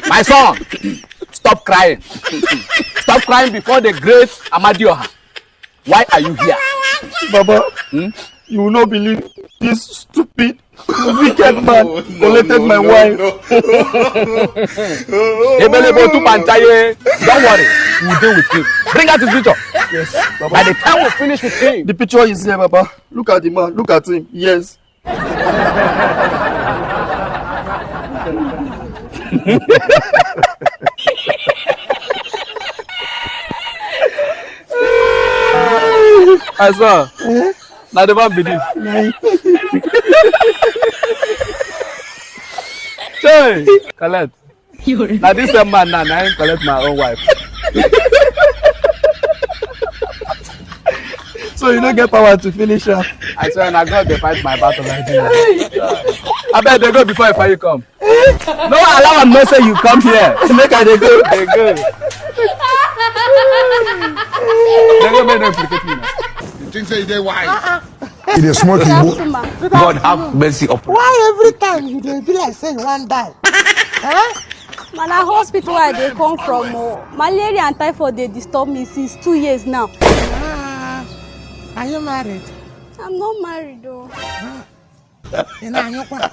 My son, stop crying. Stop crying before the great Amadioha. Why are you here? Baba, you will not believe this stupid, wicked man collected my wife. Don't worry, we'll deal with him. Bring out his picture. Yes, Baba. By the time we finish with him. The picture is here, Baba. Look at the man. Look at him. Yes. I saw. Now the man believe. Hey, collect. Now this man now I collect my own wife. So you don't get power to finish her. I swear, I got to fight my battle like this. I bet they go before I you come. No allow them no say you come here. Make her they go. They go. They go make them implicate me now. You think say they wise? It is smoking. God have mercy upon. Why every time you dey be like say you wan die? Huh? Man, na hospital where they come from. Malaria and typhoid they disturb me since 2 years now. Are you married? I'm not married though. You know, you what?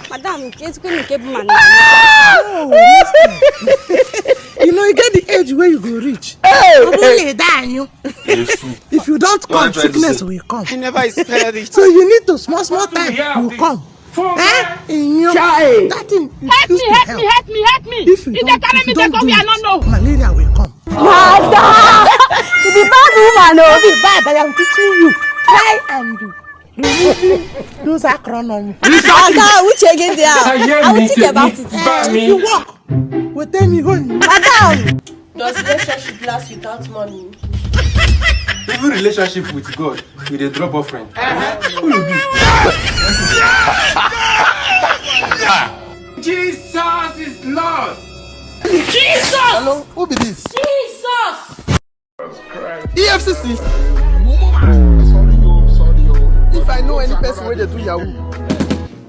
Madam, it's going to keep man. Oh, listen. You know, you get the age where you go reach. Hey, die, if you don't come, sickness will come. I never expected it. So you need to small time you come. In your that thing help me. If you don't do it, malaria will come. Madam! You be bad woman, no? Be bad, I am teaching you. Try and do. Those acronyms. Which again they are? I will think about it. If you walk, will tell me when. Madam! Does relationship last without money? Even relationship with God, with a drop offering. Who you be? Jesus is Lord. Jesus! Hello, who be this? Jesus! EFCC. Sorry. If I know any person where they do Yahoo.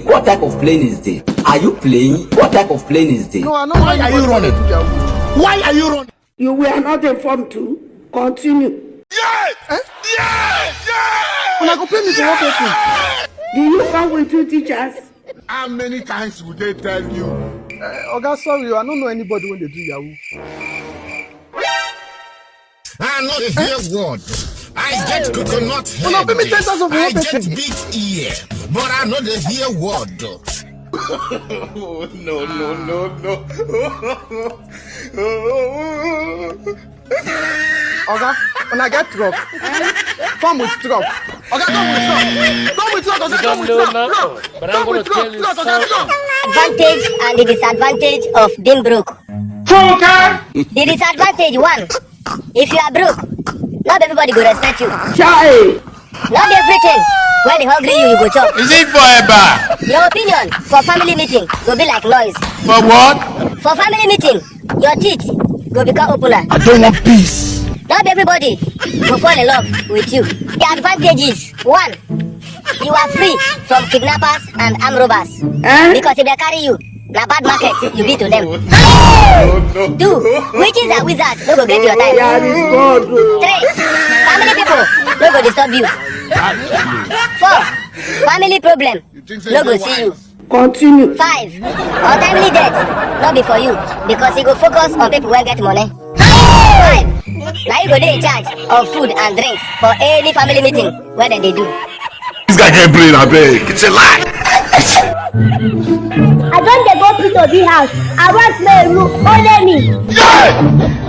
What type of plane is this? Are you playing? What type of plane is this? No, I know. Why are you running? Why are you running? You were not informed to continue. Yes! Yes! When I go pay me for one person. Do you come with 2 teachers? How many times would they tell you? Oga, sorry, I don't know anybody when they do Yahoo. I know the hear word. I get coconut head. No, pay me 10,000 for I one get person. big ear, but I know the hear word. Oh, no. Oga, when I get truck, come with truck. Oga, come with truck. Come with truck. Oga, come with truck. But I'm going to tell you something. Advantage and the disadvantage of being broke. The disadvantage 1, if you are broke, not everybody will respect you. Not everything. When they hungry you go chop. Is it forever? Your opinion for family meeting will be like noise. For what? For family meeting, your teeth will become opener. I don't want peace. Not everybody will fall in love with you. The advantage is 1, you are free from kidnappers and armed robbers. Because if they carry you, na bad market you be to them. 2, witches and wizards no go get your time. 3, family people no go disturb you. 4, family problem no go see you. Continue. 5, untimely death not be for you because you go focus on people who get money. 5, now you go dey in charge of food and drinks for any family meeting where they do. This guy can't play that big. It's a lie. I don't get go to the house. I want my room. Only me.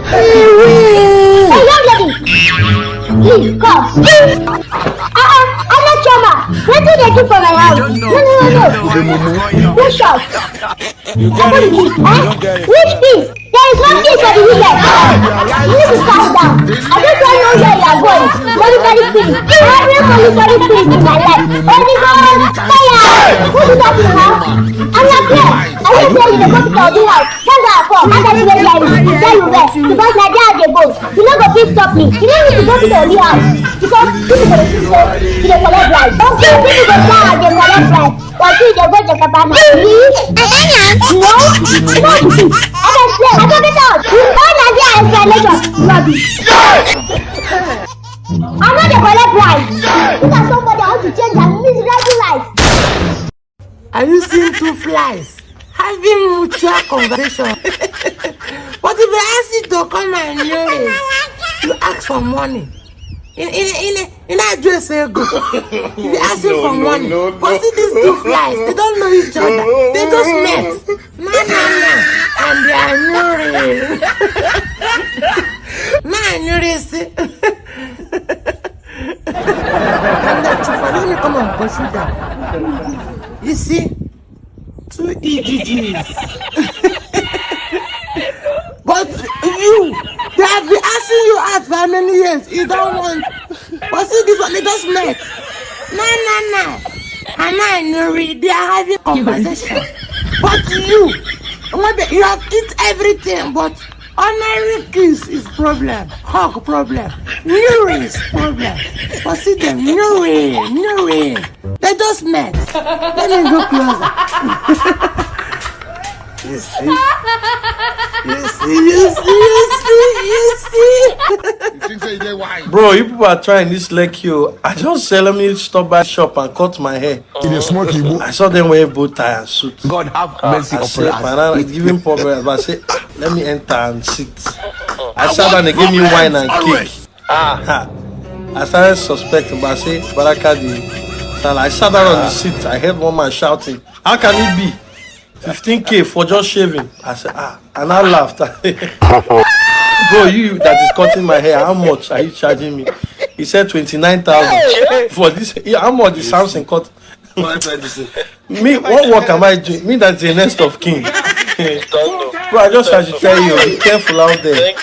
Hey, young lady. Please come. I'm not trauma. What do they do for my house? No. Push up. Somebody please. Which piece? There is one piece for the wicked. You need to calm down. I don't know where you are going. Monetary spirit. Every monetary spirit in my life. Only God. Fire. Who did that in the house? I'm not here. I will tell you the go to the house. That's how I come. I'm going to tell you where. Because my dad they go. You know go please stop me. You don't need to go to the only house. Because people go to the collect life. Don't people go down and they collect life. But you go to the cabana. No. I don't get out. All Nigerian explanation rubbish. I know the collect rice. Look at somebody how to change their miserable life. Are you seeing two flies having mutual conversation? But if they ask you to come and notice, you ask for money. In address go. If you ask for money, but see these two flies, they don't know each other. They just met. And they are noticing. Let me come and push you down. You see, two EGGs. But you, they have been asking you out for many years. You don't want. But see, this one, they just met. No. And I know they are having conversation. But you have eaten everything, but honorary kiss is problem. Hug problem. Urine is problem. But see them, urine. They just met. Let me go closer. You see? Bro, you people are trying this like you. I just said let me stop by shop and cut my hair. I saw them wear bow tie and suit. God have mercy upon us. Giving problems, but I said, let me enter and sit. I sat down, they gave me wine and cake. I started suspecting, but I said, Baraka di. I sat down on the seat. I heard one man shouting, how can it be? 15K for just shaving. I said, and I laughed. Bro, you that is cutting my hair, how much are you charging me? He said 29,000 for this. How much is Samson cut? Me, what work am I doing? Me that's the next of king. Bro, I just have to tell you, be careful out there.